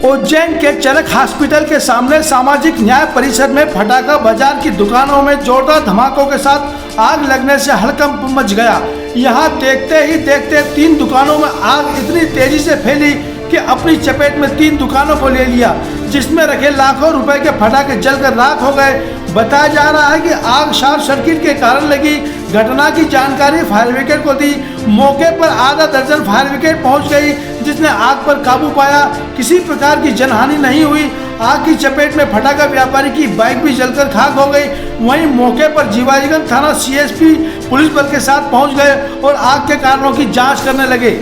उज्जैन के चरक हॉस्पिटल के सामने सामाजिक न्याय परिसर में फटाका बाजार की दुकानों में जोरदार धमाकों के साथ आग लगने से हड़कंप मच गया। यहां देखते ही देखते 3 दुकानों में आग इतनी तेजी से फैली कि अपनी चपेट में 3 दुकानों को ले लिया, जिसमें रखे लाखों रुपए के फटाके जलकर राख हो गए। बताया जा रहा है कि आग शॉर्ट सर्किट के कारण लगी। घटना की जानकारी फायर ब्रिगेड को दी। मौके पर आधा दर्जन फायर ब्रिगेड पहुंच गई, जिसने आग पर काबू पाया। किसी प्रकार की जनहानि नहीं हुई। आग की चपेट में फटाका व्यापारी की बाइक भी जलकर खाक हो गई। वहीं मौके पर जीवाजीगंज थाना सीएसपी पुलिस बल के साथ पहुंच गए और आग के कारणों की जांच करने लगे।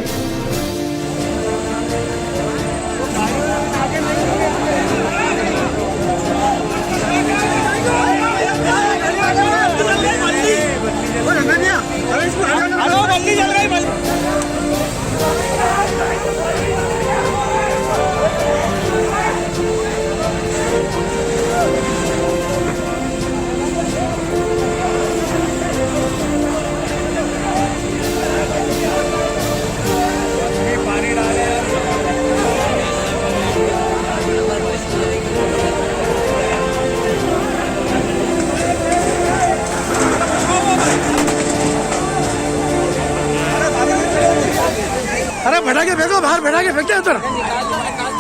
अरे फटाके फेंको बाहर, फटाके फेंकते उधर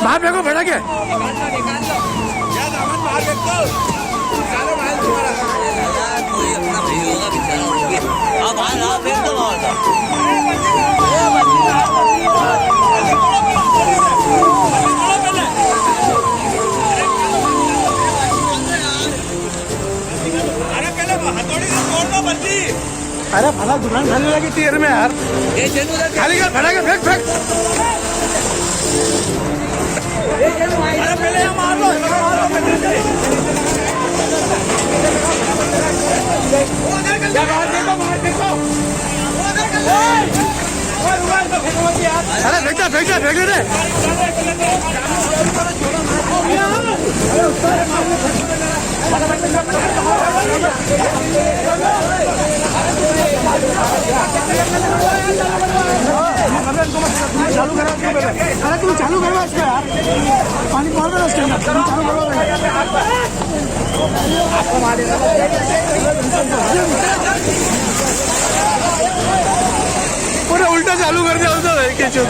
बाहर फेंको फटाके। अरे भला दुकान खाने लगी तीर में यार, खाली कर फटाके फेंक फेंक। अरे पहले मार लो, अरे फेंकता फेंकता फेंक रे। चालू करा, अरे तुम चालू करवा इसको यार, पानी पड़ रहा है उसके अंदर, तुम चालू करवा। पूरा उल्टा चालू कर दिया उसने कैचो।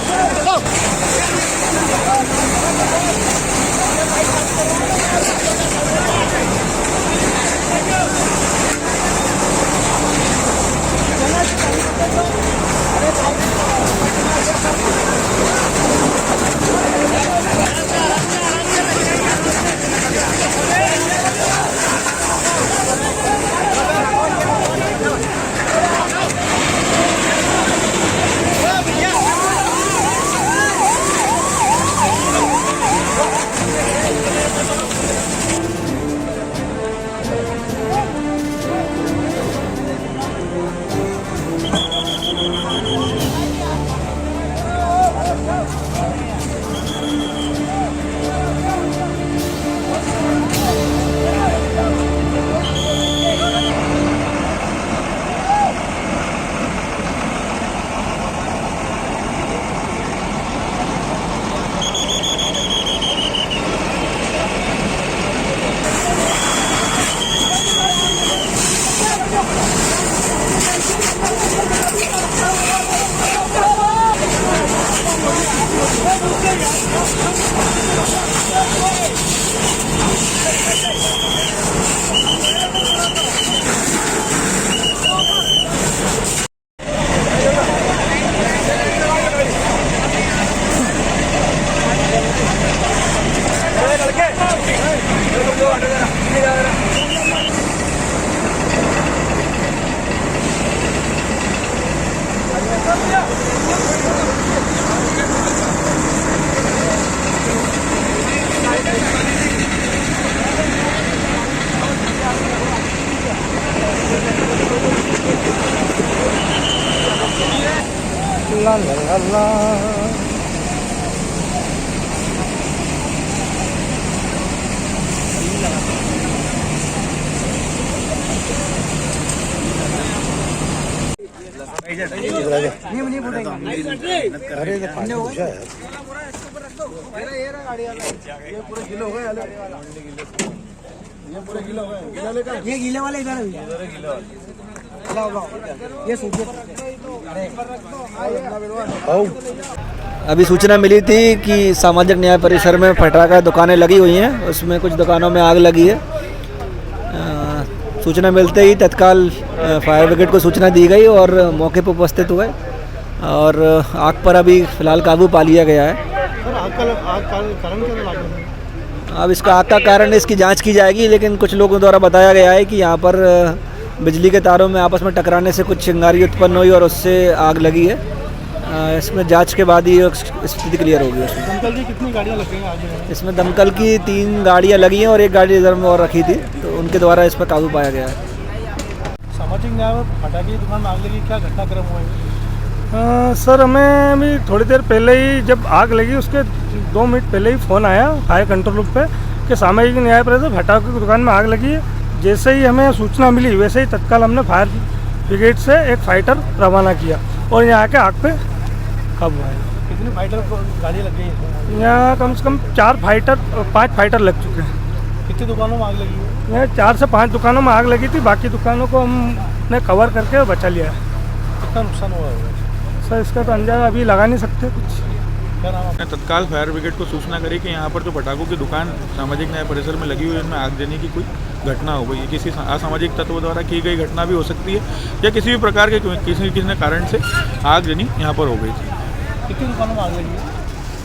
ला ला ला ला। ये गीले वाले इधर ये अभी सूचना मिली थी कि सामाजिक न्याय परिसर में पटाखा दुकानें लगी हुई हैं, उसमें कुछ दुकानों में आग लगी है। सूचना मिलते ही तत्काल फायर ब्रिगेड को सूचना दी गई और मौके पर उपस्थित हुए और आग पर अभी फ़िलहाल काबू पा लिया गया है। अब इसका आग का कारण इसकी जांच की जाएगी, लेकिन कुछ लोगों द्वारा बताया गया है कि यहाँ पर बिजली के तारों में आपस में टकराने से कुछ चिंगारी उत्पन्न हुई और उससे आग लगी है। इसमें जांच के बाद ही स्थिति क्लियर होगी। उसमें दमकल की कितनी गाड़ियाँ लगी हैं आग में? इसमें दमकल की 3 गाड़ियाँ लगी हैं और 1 गाड़ी रिजर्व में और रखी थी, तो उनके द्वारा इस पर काबू पाया गया है। सामाजिक न्याय में पटाखे की दुकान में आग लगी, क्या घटनाक्रम हुआ है? सर, हमें अभी थोड़ी देर पहले ही जब आग लगी उसके 2 मिनट पहले ही फ़ोन आया फायर कंट्रोल रूम पे कि सामाजिक न्याय परिसर पटाखे की दुकान में आग लगी है। जैसे ही हमें सूचना मिली वैसे ही तत्काल हमने फायर ब्रिगेड से एक फाइटर रवाना किया और यहाँ के आग पे काबू आया। कितनी फाइटर गाड़ी लग गई है? यहाँ कम से कम 5 फाइटर लग चुके हैं। कितनी दुकानों में आग लगी है? यहाँ 4 से 5 दुकानों में आग लगी थी, बाकी दुकानों को हमने कवर करके बचा लिया है। कितना नुकसान हुआ है सर? इसका तो अंदाजा अभी लगा नहीं सकते कुछ। क्या नाम है? तत्काल फायर ब्रिगेड को सूचना करी कि यहाँ पर जो पटाखों की दुकान सामाजिक न्याय परिसर में लगी हुई है, इनमें आग देने की कोई घटना हो गई है। किसी असामाजिक तत्व द्वारा की गई घटना भी हो सकती है या किसी भी प्रकार के किसी कारण से आग जनी यहाँ पर हो गई थी। कितनी दुकानों में आग लगी है?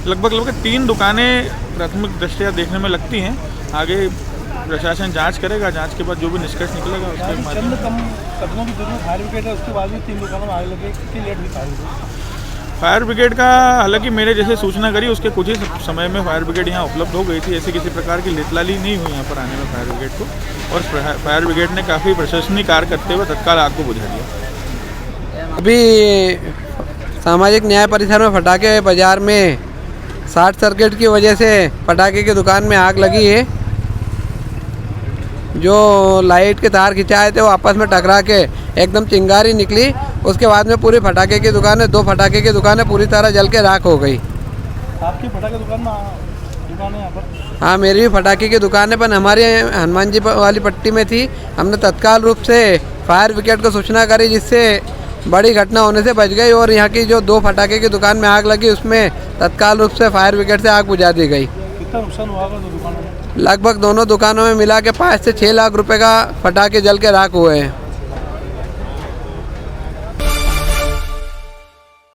लगभग 3 दुकानें प्राथमिक दृष्टया देखने में लगती हैं। आगे प्रशासन जांच करेगा, जांच के बाद जो भी निष्कर्ष निकलेगा उसके चंद कम कदमों की जरूरत फायर ब्रिगेड है, उसके बाद भी 3 दुकानों में आग लगी। कितनी लेट हुई फायर ब्रिगेड का? हालांकि मेरे जैसे सूचना करी उसके कुछ ही समय में फायर ब्रिगेड यहाँ उपलब्ध हो गई थी। ऐसे किसी प्रकार की लेटलाली नहीं हुई यहाँ पर आने में फायर ब्रिगेड को, और फायर ब्रिगेड ने काफ़ी प्रशंसनीय कार्य करते हुए तत्काल आग को बुझा दिया। अभी सामाजिक न्याय परिसर में पटाखे बाजार में शॉर्ट सर्किट की वजह से पटाखे की दुकान में आग लगी है। जो लाइट के तार खिंचाए थे वो आपस में टकरा के एकदम चिंगारी निकली। उसके बाद में पूरी पटाखे की दुकान 2 पटाखे की दुकानें पूरी तरह जल के राख हो गई। आपकी पटाखे दुकान है यहाँ पर? हाँ, मेरी भी पटाखे की दुकान है, पर हमारी हनुमान जी वाली पट्टी में थी। हमने तत्काल रूप से फायर ब्रिगेड को सूचना करी, जिससे बड़ी घटना होने से बच गई और यहाँ की जो 2 पटाखे की दुकान में आग लगी उसमें तत्काल रूप से फायर ब्रिगेड से आग बुझा दी गई। कितना नुकसान हुआ होगा 2 दुकानों में? लगभग दोनों दुकानों में मिला के 5 से 6 लाख रुपए का पटाखे जल के राख हुए हैं।